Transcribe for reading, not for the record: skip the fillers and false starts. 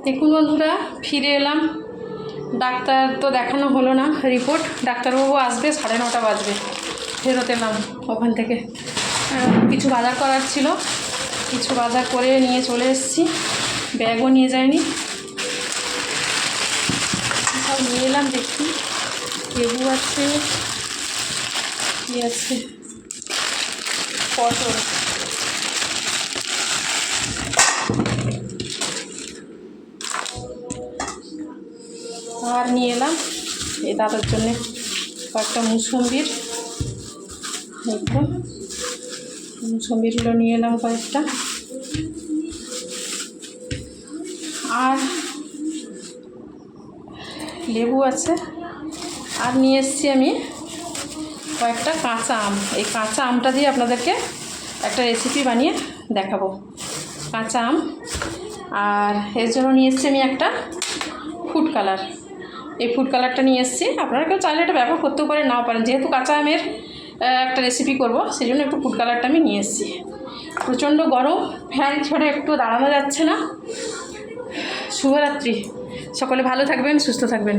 দেখুন বন্ধুরা, ফিরে এলাম। ডাক্তার তো দেখানো হলো না, রিপোর্ট ডাক্তারবাবু আসবে 9:30 বাজবে। ফেরত এলাম ওখান থেকে। কিছু বাজার করার ছিল, কিছু বাজার করে নিয়ে চলে এসেছি। ব্যাগও নিয়ে যায়নি, সব নিয়ে এলাম। দেখি লেবু আছে, কি আছে, পটল, আর নিয়ে এলাম এই দাদার জন্যে কয়েকটা মুসম্বির। দেখুন মুসম্বিরগুলো নিয়ে এলাম কয়েকটা, আর লেবু আছে। আর নিয়ে এসেছি আমি কয়েকটা কাঁচা আম। এই কাঁচা আমটা দিয়ে আপনাদেরকে একটা রেসিপি বানিয়ে দেখাবো, কাঁচা আম। আর এর জন্য নিয়ে এসেছি আমি একটা ফুড কালার। এই ফুড কালারটা নিয়ে এসেছি। আপনারা কেউ চাইলে এটা ব্যবহার করতেও পারেন, নাও পারেন। যেহেতু কাঁচা আমের একটা রেসিপি করব, সেই জন্য একটু ফুড কালারটা আমি নিয়ে এসেছি। প্রচণ্ড গরম, ফ্যান ছেড়ে একটু দাঁড়ানো যাচ্ছে না। শুভরাত্রি, সকলে ভালো থাকবেন, সুস্থ থাকবেন।